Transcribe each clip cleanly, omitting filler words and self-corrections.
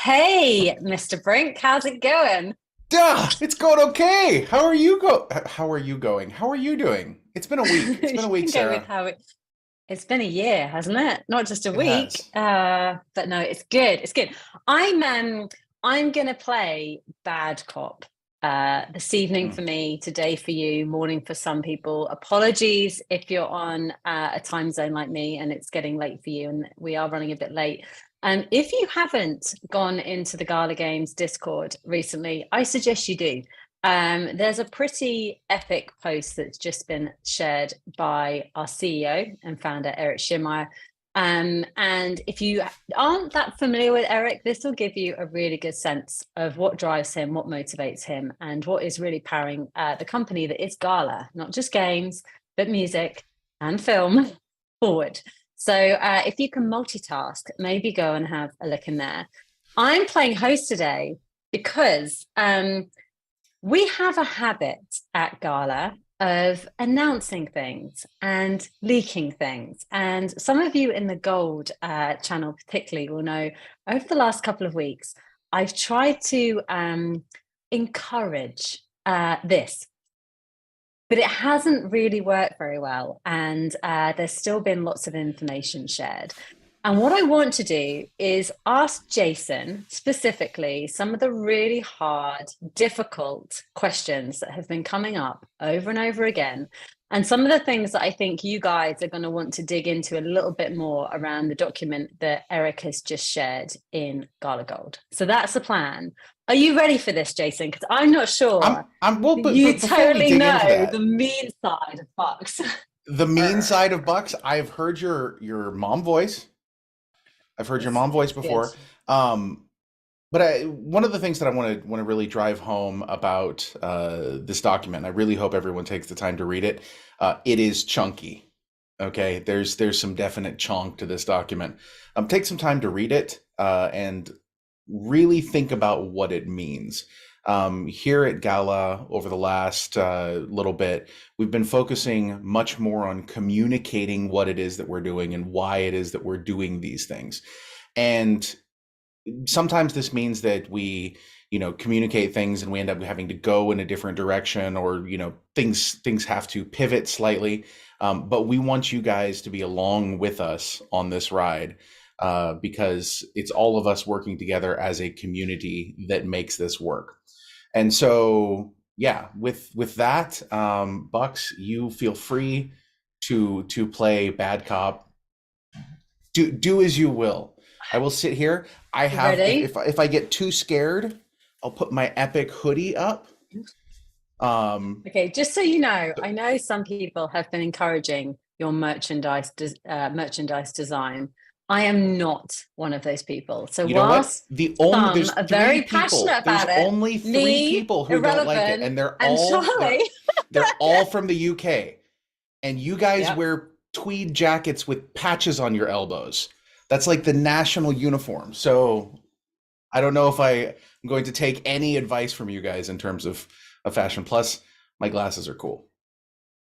Hey, Mr. Brink, how's it going? Duh, it's going okay. How are you going? How are you doing? It's been a week. It's been You a week, can go with Sarah. how it's been a year, hasn't it? Not just a It week. has. But no, it's good. It's good. I'm gonna play bad cop this evening Hmm. for me, today for you, morning for some people. Apologies if you're on a time zone like me and it's getting late for you, and we are running a bit late. If you haven't gone into the Gala Games Discord recently, I suggest you do. There's a pretty epic post that's just been shared by our CEO and founder, Eric Schirmeyer. And if you aren't that familiar with Eric, this will give you a really good sense of what drives him, what motivates him, and what is really powering the company that is Gala, not just games, but music and film forward. So if you can multitask, maybe go and have a look in there. I'm playing host today because we have a habit at Gala of announcing things and leaking things. And some of you in the Gold channel, particularly, will know over the last couple of weeks, I've tried to encourage this, but it hasn't really worked very well. And there's still been lots of information shared. And what I want to do is ask Jason specifically some of the really hard, difficult questions that have been coming up over and over again. And some of the things that I think you guys are going to want to dig into a little bit more around the document that Eric has just shared in Gala Gold. So that's the plan. Are you ready for this, Jason? Because I'm not sure I'm well, but you before we totally dig into know the that, mean side of Bucks. the mean side of Bucks, I've heard your mom voice. I've heard your It's mom voice good. before. But one of the things that I want to really drive home about this document, I really hope everyone takes the time to read it. It is chunky. Okay, there's some definite chunk to this document. Take some time to read it and really think about what it means. Here at Gala, over the last little bit, we've been focusing much more on communicating what it is that we're doing and why it is that we're doing these things. And sometimes this means that we communicate things and we end up having to go in a different direction, or things have to pivot slightly, but we want you guys to be along with us on this ride, because it's all of us working together as a community that makes this work. And so yeah, with that, Bucks, you feel free to play bad cop. Do as you will. I will sit here. I You have ready? if I get too scared, I'll put my epic hoodie up. Um, Okay, just so you know, I know some people have been encouraging your merchandise design. I am not one of those people. So you know what? whilst some There's are three very people. passionate There's about it, only three me, people who don't like it, irrelevant, and and Charlie. they're all from the UK. And you guys Yep. wear tweed jackets with patches on your elbows. That's like the national uniform. So I don't know if I'm going to take any advice from you guys in terms of fashion. Plus, my glasses are cool.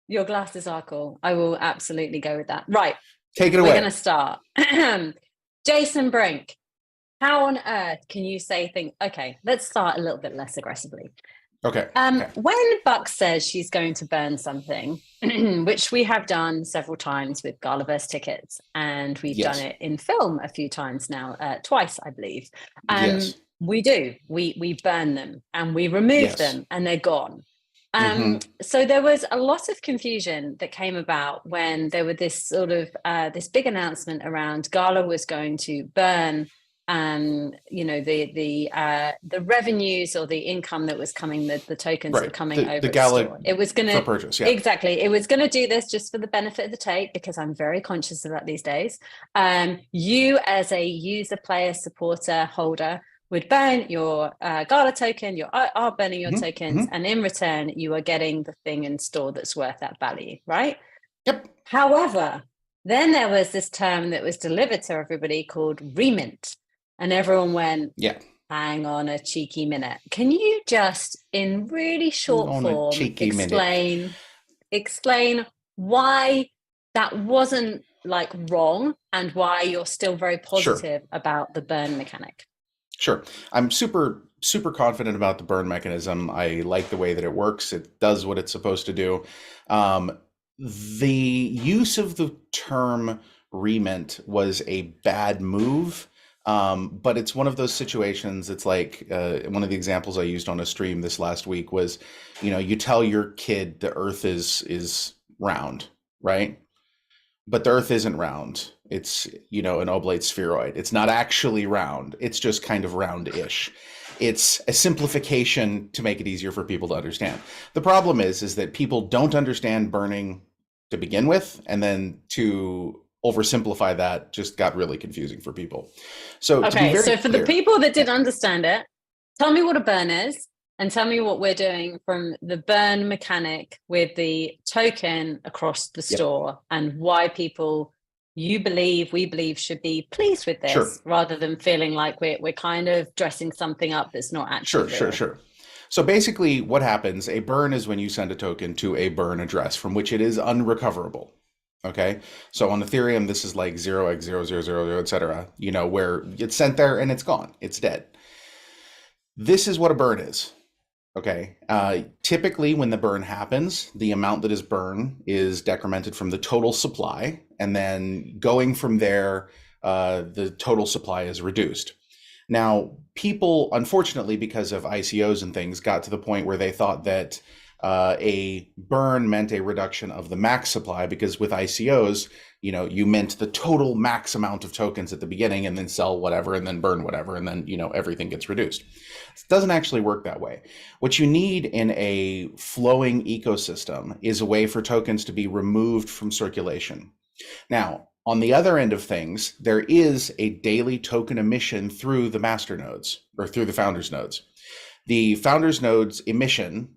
Your glasses are cool. I will absolutely go with that. Right, Take it we're going away. to start. Jason Brink, how on earth can you say things? Okay, let's start a little bit less aggressively. Okay. Okay. When Buck says she's going to burn something, which we have done several times with Galaverse tickets, and we've done Yes. it in film a few times now, twice, I believe. Yes. We do. We burn them and we remove Yes. them, and they're gone. Mm-hmm. So there was a lot of confusion that came about when there were this sort of this big announcement around Gala was going to burn the revenues or the income that was coming, the tokens that were Right. coming The over to gala store. It was going for to purchase. Yeah. exactly. It was going to do this just for the benefit of the tape, because I'm very conscious of that these days. You as a user, player, supporter, holder would burn your Gala token, you are burning your Mm-hmm. tokens, Mm-hmm. and in return, you are getting the thing in store that's worth that value, right? Yep. However, then there was this term that was delivered to everybody called remint. And everyone went, Yeah. hang on a cheeky minute. Can you just, in really short On a form, cheeky minute. explain why that wasn't like wrong and why you're still very Sure. positive about the burn mechanic? Sure. I'm super confident about the burn mechanism. I like the way that it works. It does what it's supposed to do. Um, the use of the term remint was a bad move. But it's one of those situations. It's like one of the examples I used on a stream this last week was, you tell your kid the Earth is round, right? But the Earth isn't round. It's, an oblate spheroid. It's not actually round. It's just kind of round-ish. It's a simplification to make it easier for people to understand. The problem is that people don't understand burning to begin with, and then to oversimplify that just got really confusing for people. So to be Okay, very so for the clear, people that didn't understand it, tell me what a burn is and tell me what we're doing from the burn mechanic with the token across the yep, store and why people we believe should be pleased with sure, this rather than feeling like we're kind of dressing something up that's not actually real. sure. So basically what happens, a burn is when you send a token to a burn address from which it is unrecoverable. Okay. So on Ethereum, this is like 0x0000, etc., where it's sent there and it's gone. It's dead. This is what a burn is. Okay. Typically, when the burn happens, the amount that is burned is decremented from the total supply. And then going from there, the total supply is reduced. Now, people, unfortunately, because of ICOs and things, got to the point where they thought that a burn meant a reduction of the max supply, because with ICOs, you mint the total max amount of tokens at the beginning and then sell whatever and then burn whatever, and then, everything gets reduced. It doesn't actually work that way. What you need in a flowing ecosystem is a way for tokens to be removed from circulation. Now, on the other end of things, there is a daily token emission through the master nodes or through the founders nodes. The founders nodes emission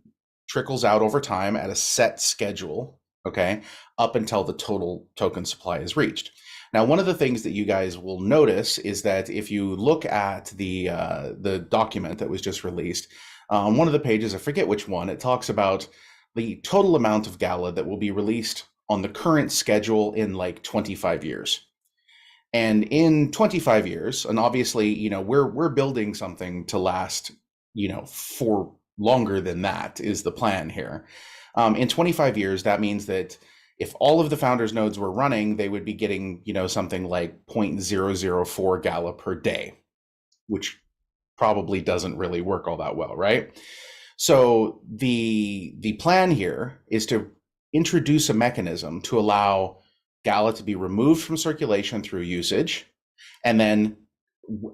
trickles out over time at a set schedule, okay, up until the total token supply is reached. Now, one of the things that you guys will notice is that if you look at the document that was just released, on one of the pages, I forget which one, it talks about the total amount of Gala that will be released on the current schedule in like 25 years. And in 25 years, and obviously, we're building something to last, for longer than that is the plan here. In 25 years, that means that if all of the founders nodes were running, they would be getting, something like 0.004 Gala per day, which probably doesn't really work all that well, right? So the plan here is to introduce a mechanism to allow Gala to be removed from circulation through usage, and then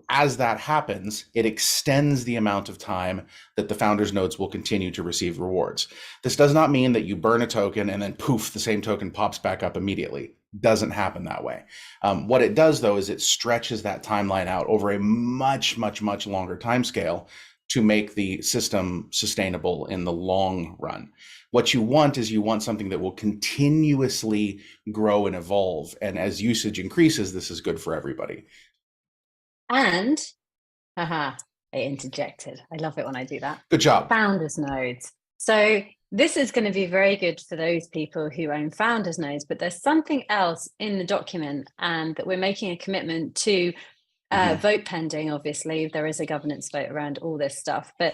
as that happens, it extends the amount of time that the founders nodes will continue to receive rewards. This does not mean that you burn a token and then poof, the same token pops back up immediately. Doesn't happen that way. What it does, though, is it stretches that timeline out over a much, much, much longer time scale to make the system sustainable in the long run. What you want is something that will continuously grow and evolve. And as usage increases, this is good for everybody. And, I interjected. I love it when I do that. Good job. Founders nodes. So this is going to be very good for those people who own founders nodes, but there's something else in the document that we're making a commitment to. Vote pending, obviously, there is a governance vote around all this stuff. But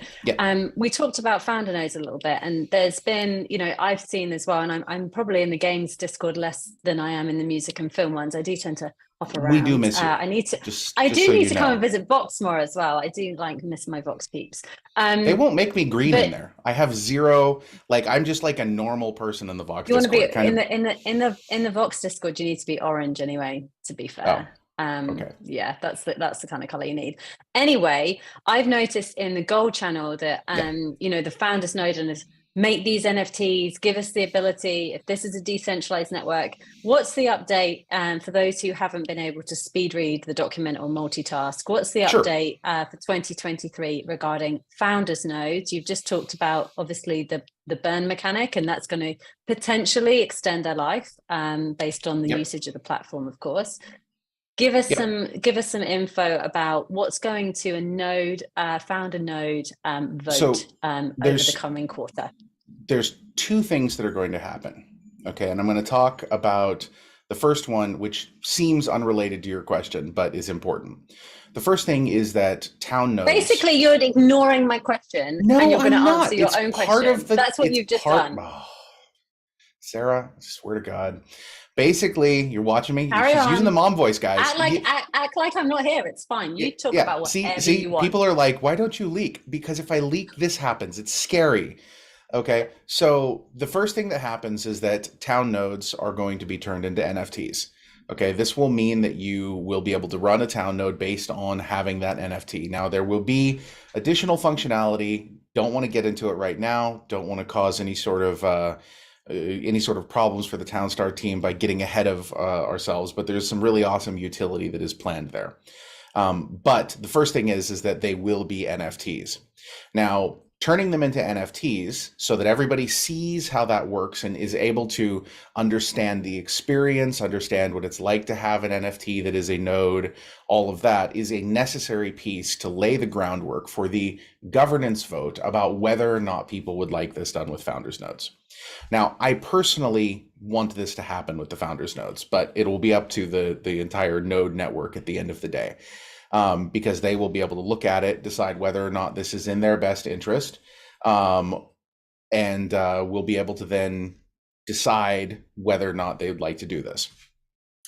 we talked about founder nodes a little bit, and there's been, I've seen as well, and I'm probably in the games Discord less than I am in the music and film ones. I do tend to hop around. We do miss you. I need to. I do need to come and visit Vox more as well. I do miss my Vox peeps. They won't make me green in there. I have zero. Like I'm just like a normal person in the Vox. You want to be in the Vox Discord. You need to be orange anyway. To be fair. Oh. Okay. Yeah, that's the kind of color you need. Anyway, I've noticed in the Gold channel that the founders node and make these NFTs, give us the ability, if this is a decentralized network, what's the update for those who haven't been able to speed read the document or multitask? What's the update for 2023 regarding founders nodes? You've just talked about obviously the burn mechanic, and that's going to potentially extend their life based on the usage of the platform, of course. Give us some info about what's going to a node, founder node vote over the coming quarter. There's two things that are going to happen. Okay, and I'm going to talk about The first one, which seems unrelated to your question, but is important. The first thing is that town nodes. Basically, you're ignoring my question and No, you're going to I'm answer not. your It's own part of question. the, That's what it's you've just part, done. oh, Sarah, I swear to God. Basically, you're watching me. Carry She's using the on. mom voice, guys. Act like I'm not here. It's fine. You talk Yeah. about whatever See, you want. people are like, why don't you leak? Because if I leak, this happens. It's scary. Okay. So the first thing that happens is that town nodes are going to be turned into NFTs. Okay. This will mean that you will be able to run a town node based on having that NFT. Now, there will be additional functionality. Don't want to get into it right now. Don't want to cause any sort of problems for the Townstar team by getting ahead of ourselves, but there's some really awesome utility that is planned there. But the first thing is that they will be NFTs. Now, turning them into NFTs so that everybody sees how that works and is able to understand the experience, understand what it's like to have an NFT that is a node, all of that is a necessary piece to lay the groundwork for the governance vote about whether or not people would like this done with founders nodes. Now, I personally want this to happen with the founders nodes, but it will be up to the entire node network at the end of the day, because they will be able to look at it, decide whether or not this is in their best interest, and we'll be able to then decide whether or not they'd like to do this.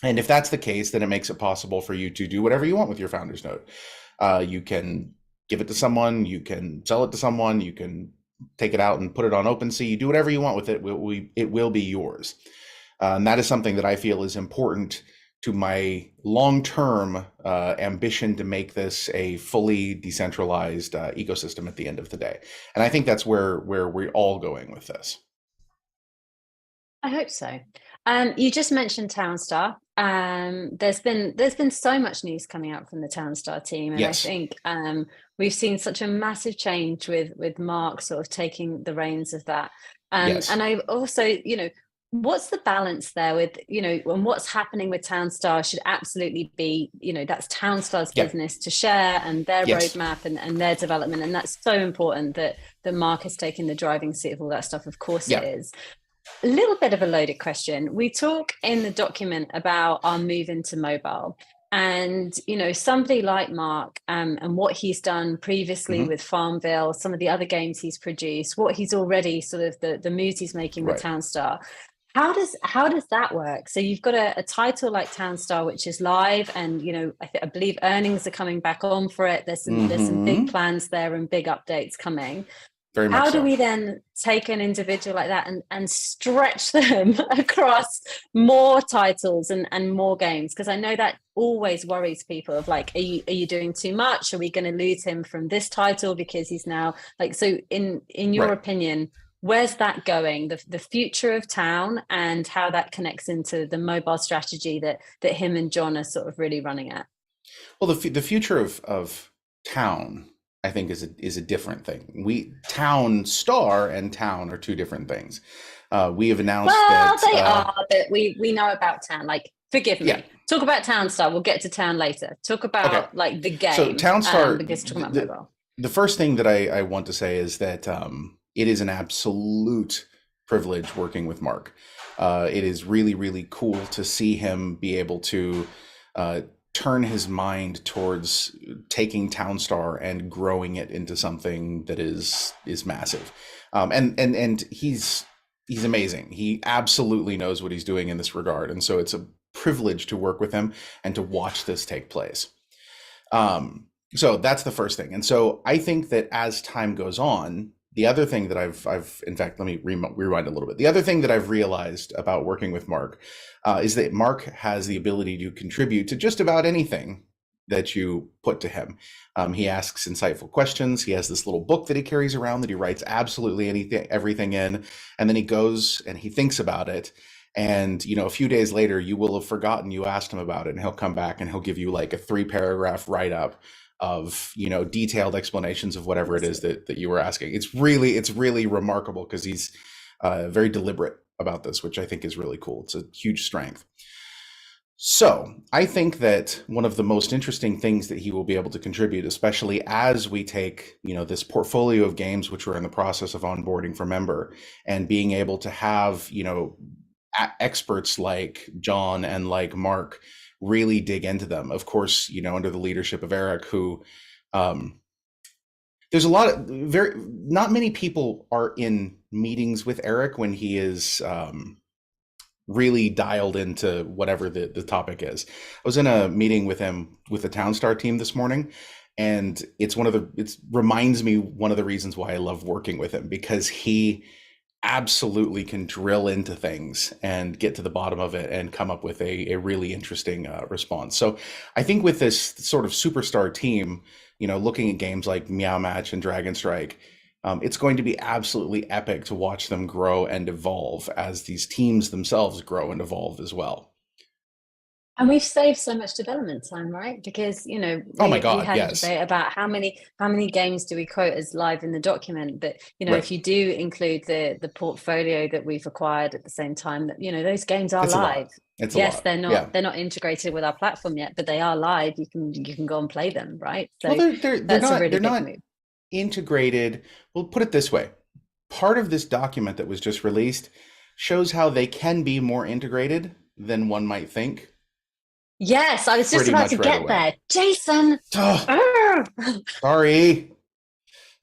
And if that's the case, then it makes it possible for you to do whatever you want with your founders node. You can give it to someone, you can sell it to someone, you can take it out and put it on OpenSea. You do whatever you want with it. It will be yours. And that is something that I feel is important to my long-term ambition to make this a fully decentralized ecosystem at the end of the day. And I think that's where we're all going with this. I hope so. You just mentioned Townstar. There's been so much news coming out from the Townstar team, and Yes. I think we've seen such a massive change with Mark sort of taking the reins of that. Yes. And I also, what's the balance there with, and what's happening with Townstar should absolutely be, that's Townstar's Yeah. business to share and their Yes. roadmap and their development. And that's so important that Mark is taking the driving seat of all that stuff. Of course Yeah. it is. A little bit of a loaded question. We talk in the document about our move into mobile, and somebody like Mark and what he's done previously with Farmville, some of the other games he's produced, what he's already sort of the moves he's making with Townstar. How does that work? So you've got a title like Townstar, which is live, and I believe earnings are coming back on for it. There's some big plans there and big updates coming. Very much How so. do we then take an individual like that and stretch them across more titles and more games? Because I know that always worries people of like, are you doing too much? Are we going to lose him from this title because he's now like, so in your opinion, where's that going? The future of Town and how that connects into the mobile strategy that him and John are sort of really running at? Well, the future of Town, I think, is a different thing. Townstar and Town are two different things. We have announced that they are, but we know about Town. Like, forgive me. Yeah. Talk about Townstar. We'll get to Town later. Talk about like the game. So Townstar, because talking about mobile. The first thing that I want to say is that it is an absolute privilege working with Mark. It is really, really cool to see him be able to turn his mind towards taking Townstar and growing it into something that is massive. And he's amazing. He absolutely knows what he's doing in this regard. And so it's a privilege to work with him and to watch this take place. So that's the first thing. And so I think that as time goes on, the other thing that I've in fact, let me rewind a little bit. The other thing that I've realized about working with Mark is that Mark has the ability to contribute to just about anything that you put to him. He asks insightful questions. He has this little book that he carries around that he writes absolutely everything in, and then he goes and he thinks about it. And a few days later, you will have forgotten you asked him about it, and he'll come back and he'll give you like a 3-paragraph write-up of detailed explanations of whatever it is that you were asking. It's really remarkable because he's very deliberate about this, which I think is really cool. It's a huge strength. So I think that one of the most interesting things that he will be able to contribute, especially as we take this portfolio of games which we're in the process of onboarding for member, and being able to have experts like John and like Mark really dig into them. Of course, under the leadership of Eric, who um, there's a lot of very not many people are in meetings with Eric when he is really dialed into whatever the topic is. I was in a meeting with him with the Townstar team this morning, and it reminds me one of the reasons why I love working with him, because he absolutely can drill into things and get to the bottom of it and come up with a really interesting response. So I think with this sort of superstar team, looking at games like Meow Match and Dragon Strike, it's going to be absolutely epic to watch them grow and evolve as these teams themselves grow and evolve as well. And we've saved so much development time, right? Because Oh my we God, had a yes. debate about how many games do we quote as live in the document. But Right. if you do include the portfolio that we've acquired at the same time, that those games are It's a live. lot. It's a Yes, lot. Yeah. they're not integrated with our platform yet, but they are live. You can go and play them, right? Well, So they're that's a really they're big not move. integrated. We'll put it this way. Part of this document that was just released shows how they can be more integrated than one might think. Yes, I was just Pretty about much to right get away. there. Jason. Oh, Arr! sorry.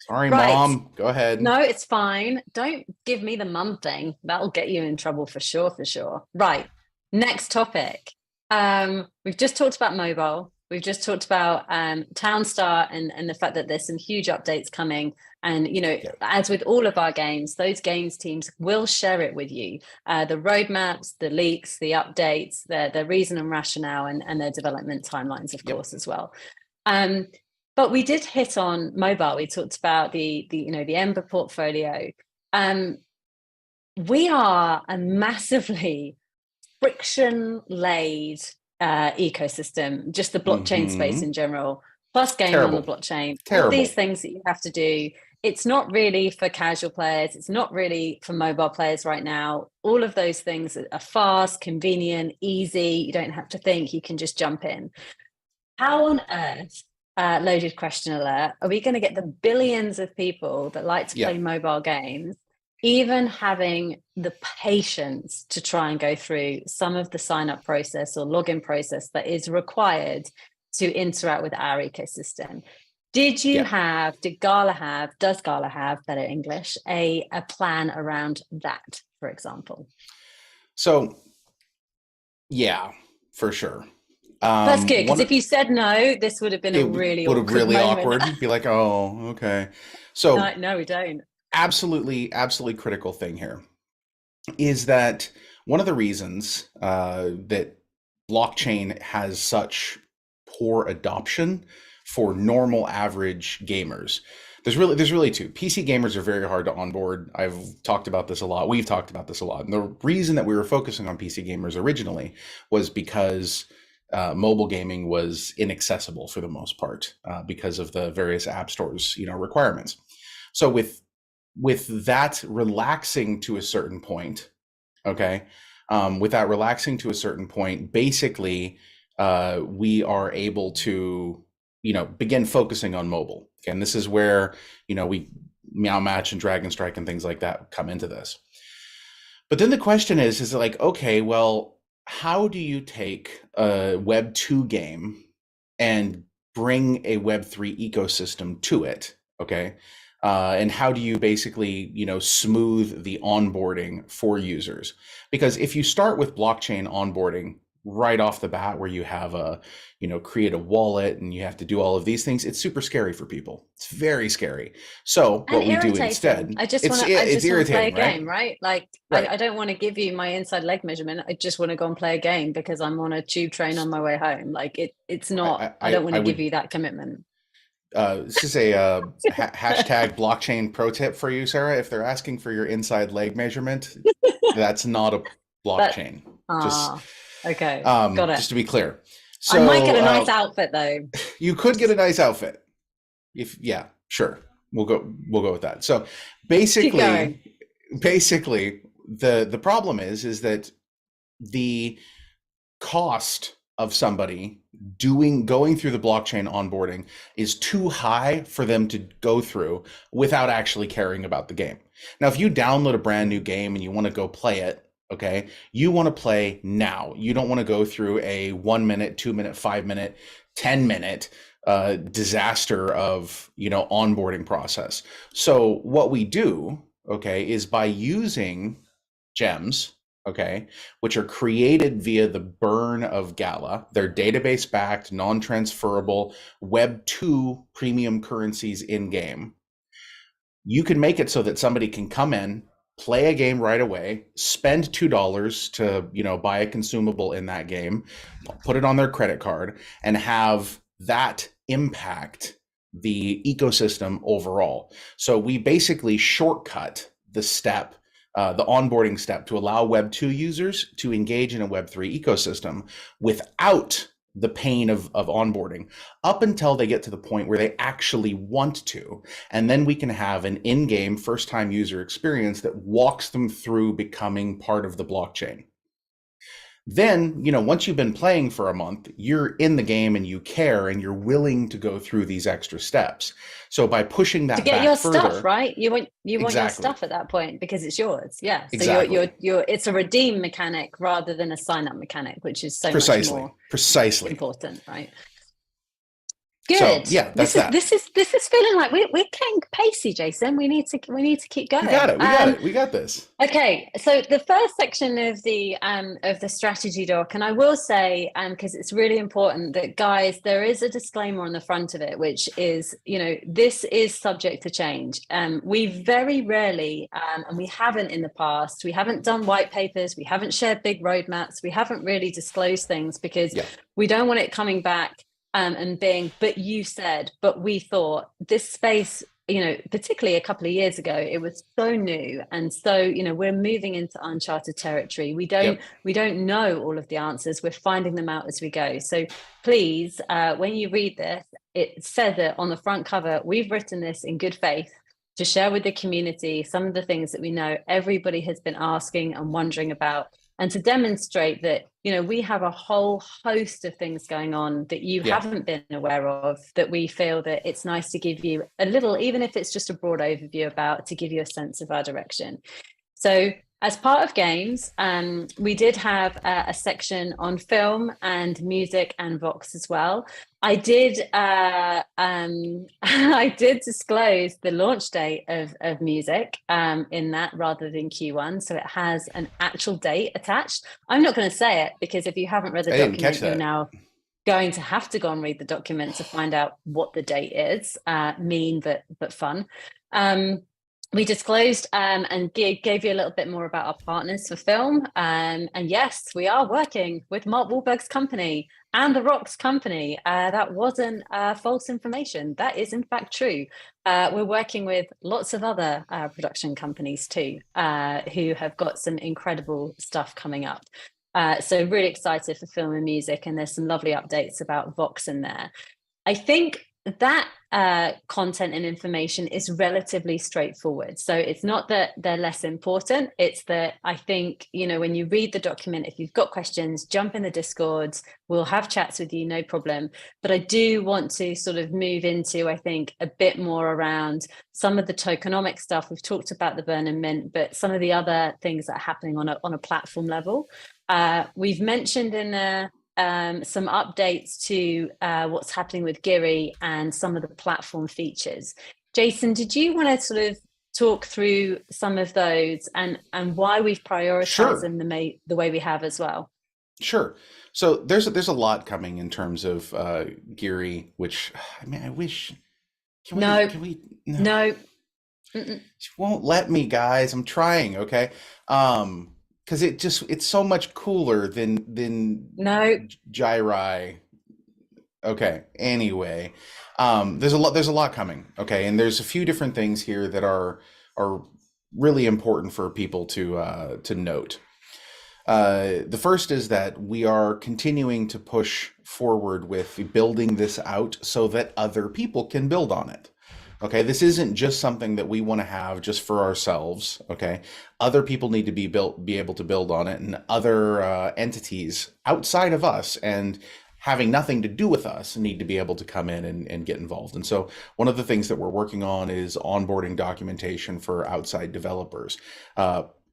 Sorry, Right. Mom. Go ahead. No, it's fine. Don't give me the mum thing. That'll get you in trouble for sure, for sure. Right. Next topic. We've just talked about mobile. We've just talked about Townstar and the fact that there's some huge updates coming. And, Yeah. as with all of our games, those games teams will share it with you. The roadmaps, the leaks, the updates, the reason and rationale, and their development timelines, of Yep. course, as well. But we did hit on mobile. We talked about the Ember portfolio. We are a massively friction-laid ecosystem, just the blockchain space in general, plus gaming on the Terrible. blockchain, all Terrible. these things that you have to do. It's not really for casual players. It's not really for mobile players right now. All of those things are fast, convenient, easy. You don't have to think. You can just jump in. How on earth, loaded question alert, are we going to get the billions of people that like to play mobile games even having the patience to try and go through some of the sign-up process or login process that is required to interact with our ecosystem? Did Gala have, does Gala have, better English, a plan around that, for example? So, yeah, for sure. That's good, because if you said no, this would have been a really awkward moment. Be like, oh, okay. So no, we don't. Absolutely critical thing here is that one of the reasons that blockchain has such poor adoption for normal average gamers. There's really two. PC gamers are very hard to onboard. I've talked about this a lot. We've talked about this a lot. And the reason that we were focusing on PC gamers originally was because mobile gaming was inaccessible for the most part because of the various app stores, requirements. So with that relaxing to a certain point, okay, basically we are able to, begin focusing on mobile. And this is where, we Meow Match and Dragon Strike and things like that come into this. But then the question is like, okay, well, how do you take a Web 2 game and bring a Web 3 ecosystem to it? Okay. And how do you basically, smooth the onboarding for users? Because if you start with blockchain onboarding right off the bat, where you have create a wallet and you have to do all of these things, it's super scary for people. It's very scary. So what we do instead, I just want to play a game, right? Like, right. I don't want to give you my inside leg measurement. I just want to go and play a game because I'm on a tube train on my way home. Like it's not, I don't want to give you that commitment. This is a hashtag blockchain pro tip for you, Sarah. If they're asking for your inside leg measurement, that's not a blockchain. Okay, got it. Just to be clear. So I might get a nice outfit though. You could get a nice outfit. Sure. We'll go with that. So basically the problem is that the cost of somebody going through the blockchain onboarding is too high for them to go through without actually caring about the game. Now, if you download a brand new game and you want to go play it, Okay. You want to play now. You don't want to go through a 1 minute, 2 minute, 5 minute, 10 minute disaster of, onboarding process. So what we do, okay, is by using gems, okay, which are created via the burn of Gala. They're database backed, non-transferable Web 2 premium currencies in game. You can make it so that somebody can come in, play a game right away, spend $2 to, buy a consumable in that game, put it on their credit card, and have that impact the ecosystem overall. So we basically shortcut the onboarding step to allow Web 2 users to engage in a Web 3 ecosystem without the pain of onboarding up until they get to the point where they actually want to. And then we can have an in-game first-time user experience that walks them through becoming part of the blockchain. Then, once you've been playing for a month, you're in the game and you care and you're willing to go through these extra steps. So by pushing that to get back your further, stuff, right? You want your exactly, stuff at that point because it's yours. Yeah. So exactly, you're it's a redeem mechanic rather than a sign up mechanic, which is so much more precisely important, right? So Good. yeah, that's that. This is feeling like we're getting pacey, Jason. We need to keep going. We got it. We got it. We got this. Okay, so the first section of the strategy doc, and I will say, because it's really important that, guys, there is a disclaimer on the front of it, which is, this is subject to change. We very rarely, and we haven't in the past, we haven't done white papers, we haven't shared big roadmaps, we haven't really disclosed things because we don't want it coming back and being, but you said, but we thought. This space, particularly a couple of years ago, it was so new. And so, we're moving into uncharted territory. We don't know all of the answers. We're finding them out as we go. So please, when you read this, it says it on the front cover. We've written this in good faith to share with the community some of the things that we know everybody has been asking and wondering about, and to demonstrate that, we have a whole host of things going on that you haven't been aware of, that we feel that it's nice to give you a little, even if it's just a broad overview about, to give you a sense of our direction. So as part of games, we did have a section on film and music and Vox as well. I did I did disclose the launch date of music in that rather than Q1, so it has an actual date attached. I'm not going to say it because if you haven't read the document, you're now going to have to go and read the document to find out what the date is. Mean but fun. We disclosed and gave you a little bit more about our partners for film. And yes, we are working with Mark Wahlberg's company and The Rock's company. That wasn't false information. That is, in fact, true. We're working with lots of other production companies too, who have got some incredible stuff coming up. So really excited for film and music. And there's some lovely updates about Vox in there. I think that content and information is relatively straightforward. So it's not that they're less important. It's that I think, when you read the document, if you've got questions, jump in the Discords. We'll have chats with you, no problem. But I do want to sort of move into, I think, a bit more around some of the tokenomic stuff. We've talked about the burn and mint, but some of the other things that are happening on a platform level. We've mentioned in there some updates to what's happening with Gyri and some of the platform features. Jason, did you want to sort of talk through some of those and why we've prioritized them the way we have as well? Sure. So there's a lot coming in terms of Gyri, which I wish. No. She won't let me, guys. I'm trying. Okay. Because it's so much cooler than Gyri. Okay. Anyway, there's a lot coming. Okay, and there's a few different things here that are really important for people to note. The first is that we are continuing to push forward with building this out so that other people can build on it. Okay, this isn't just something that we want to have just for ourselves. Okay, other people need to be able to build on it, and other entities outside of us and having nothing to do with us need to be able to come in and get involved. And so one of the things that we're working on is onboarding documentation for outside developers,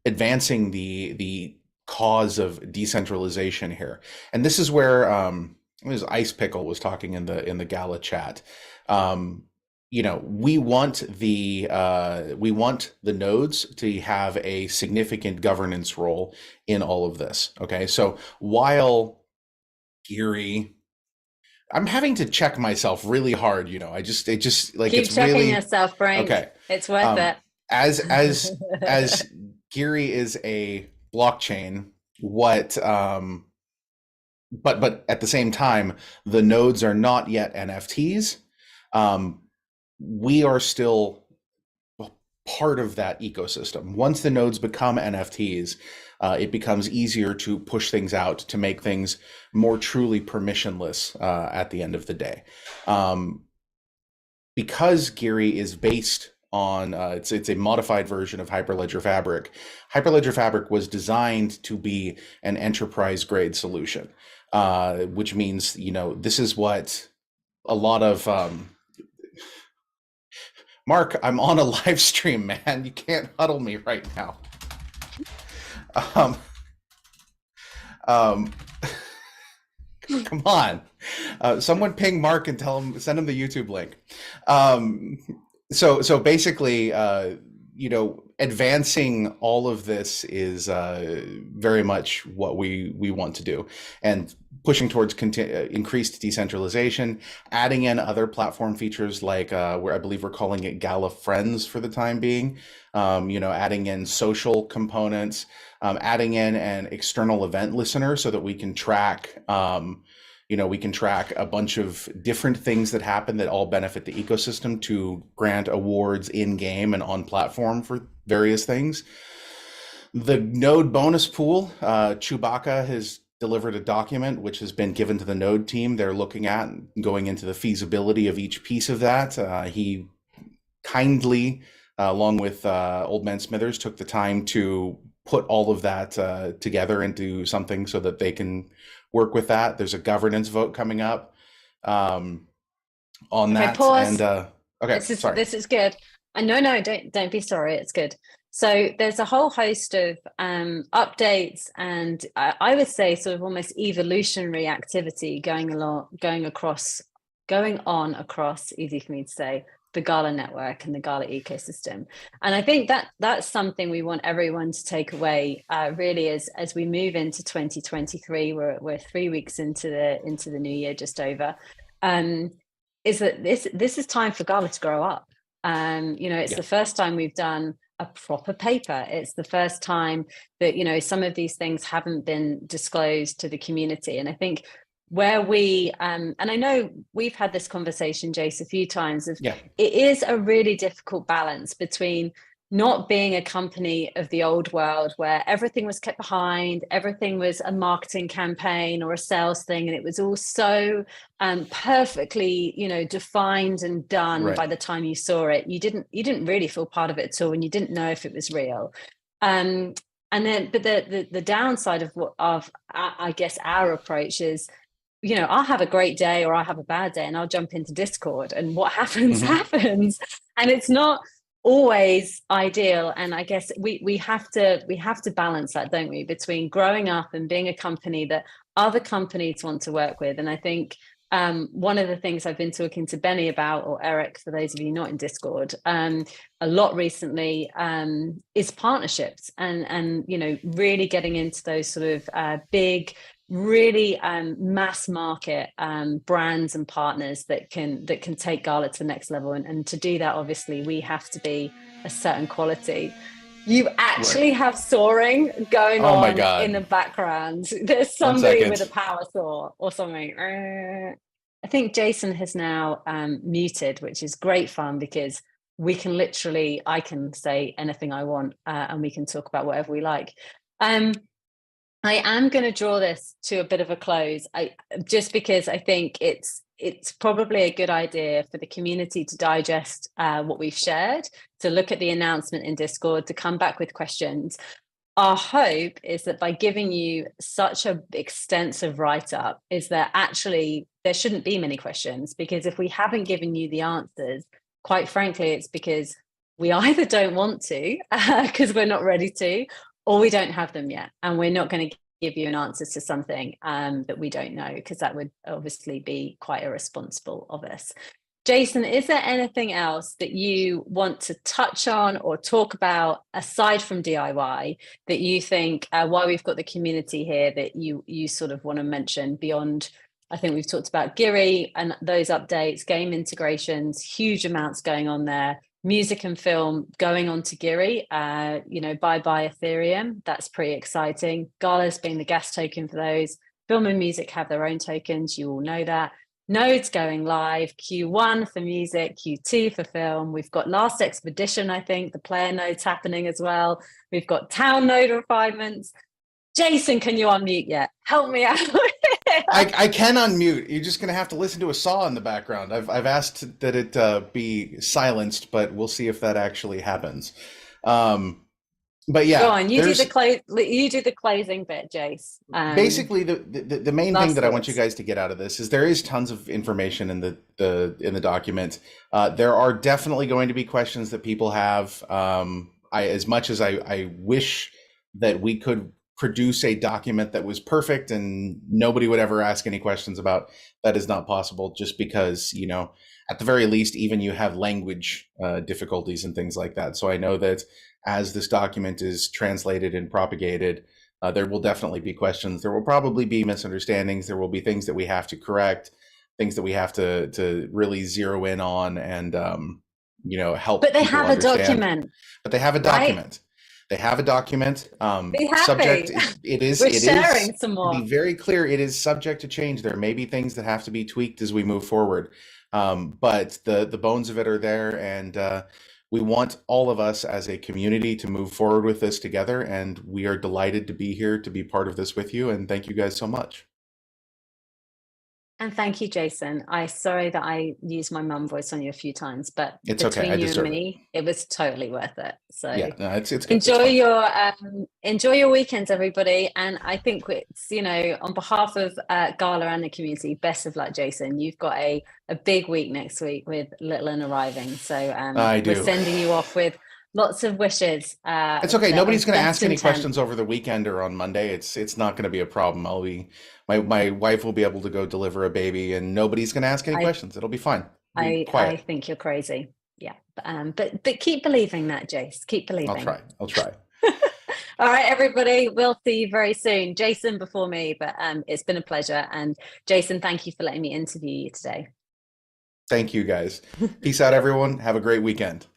advancing the cause of decentralization here. And this is where it was Ice Pickle was talking in the Gala chat. We want the nodes to have a significant governance role in all of this. Okay, so while Gyri, I'm having to check myself really hard. It just like Keep it's checking really yourself, Brink. okay. It's worth Um, it. as Gyri is a blockchain, but at the same time, the nodes are not yet NFTs. We are still part of that ecosystem. Once the nodes become NFTs, it becomes easier to push things out to make things more truly permissionless at the end of the day. Because Gyri is based on it's a modified version of Hyperledger Fabric. Hyperledger Fabric was designed to be an enterprise grade solution, which means this is what a lot of Mark, I'm on a live stream, man. You can't huddle me right now. Um, come on. Someone ping Mark and send him the YouTube link. So basically, advancing all of this is very much what we want to do, and pushing towards increased decentralization, adding in other platform features like where I believe we're calling it Gala Friends for the time being, adding in social components, adding in an external event listener so that we can track a bunch of different things that happen that all benefit the ecosystem to grant awards in game and on platform for various things. The node bonus pool, Chewbacca has delivered a document which has been given to the node team. They're looking at going into the feasibility of each piece of that. He kindly, along with Old Man Smithers, took the time to put all of that together into something so that they can work with that. There's a governance vote coming up on that. Pause. And okay, sorry. This is good. And no, don't be sorry. It's good. So there's a whole host of updates, and I would say sort of almost evolutionary activity going on across, easy for me to say, the Gala network and the Gala ecosystem. And I think that that's something we want everyone to take away really as we move into 2023. We're 3 weeks into the new year, just over. Is that this is time for Gala to grow up. It's the first time we've done a proper paper. It's the first time that some of these things haven't been disclosed to the community. And I think where we and I know we've had this conversation, Jace, a few times of it is a really difficult balance between not being a company of the old world where everything was kept behind, everything was a marketing campaign or a sales thing, and it was all so perfectly defined and done by the time you saw it. You didn't really feel part of it at all, and you didn't know if it was real. And then but the downside of I guess our approach is I'll have a great day or I'll have a bad day and I'll jump into Discord, and what happens happens, and it's not always ideal. And I guess we have to balance that, don't we, between growing up and being a company that other companies want to work with. And I think one of the things I've been talking to Benny about, or Eric, for those of you not in Discord, a lot recently is partnerships and really getting into those sort of big, really mass market brands and partners that can take Gala to the next level. And to do that, obviously, we have to be a certain quality. You actually have soaring going on in the background. There's somebody with a power saw or something. I think Jason has now muted, which is great fun because we can I can say anything I want and we can talk about whatever we like. I am going to draw this to a bit of a close, just because I think it's probably a good idea for the community to digest what we've shared, to look at the announcement in Discord, to come back with questions. Our hope is that by giving you such an extensive write-up, is that actually there shouldn't be many questions, because if we haven't given you the answers, quite frankly, it's because we either don't want to, because we're not ready to, or we don't have them yet, and we're not going to give you an answer to something that we don't know, because that would obviously be quite irresponsible of us. Jason, is there anything else that you want to touch on or talk about aside from DIY that you think, while we've got the community here, that you sort of want to mention beyond? I think we've talked about Gyri and those updates, game integrations, huge amounts going on there. Music and film going on to Gyri, bye Ethereum. That's pretty exciting. Gala's being the gas token for those. Film and music have their own tokens. You all know that. Nodes going live, Q1 for music, Q2 for film. We've got Last Expedition, I think, the player nodes happening as well. We've got town node refinements. Jason, can you unmute yet? Help me out. I can unmute. You're just going to have to listen to a saw in the background. I've asked that it be silenced, but we'll see if that actually happens. But yeah, go on. You do the closing bit, Jace. Basically, the main thing that I want you guys to get out of this is there is tons of information in the document. There are definitely going to be questions that people have. As much as I wish that we could produce a document that was perfect and nobody would ever ask any questions about, that is not possible, just because, at the very least, even you have language difficulties and things like that. So I know that as this document is translated and propagated, there will definitely be questions. There will probably be misunderstandings. There will be things that we have to correct, things that we have to really zero in on and, help. But they people have understand. A document. But they have a document. Right? They have a document. Be happy. Subject. It is. We're sharing some more. To be very clear, it is subject to change. There may be things that have to be tweaked as we move forward, but the bones of it are there, and we want all of us as a community to move forward with this together. And we are delighted to be here to be part of this with you. And thank you guys so much. And thank you, Jason. Sorry that I used my mum voice on you a few times, but it's between okay. you and me, it was totally worth it. So yeah, no, it's good. Enjoy your weekends, everybody. And I think it's, on behalf of Gala and the community, best of luck, Jason. You've got a big week next week with Little and arriving. So we're sending you off with lots of wishes. It's okay. Nobody's going to ask any questions over the weekend or on Monday. It's not going to be a problem. My wife will be able to go deliver a baby, and nobody's going to ask any questions. It'll be fine. I think you're crazy. Yeah, but keep believing that, Jace. Keep believing. I'll try. All right, everybody. We'll see you very soon. Jason before me, but it's been a pleasure. And Jason, thank you for letting me interview you today. Thank you, guys. Peace out, everyone. Have a great weekend.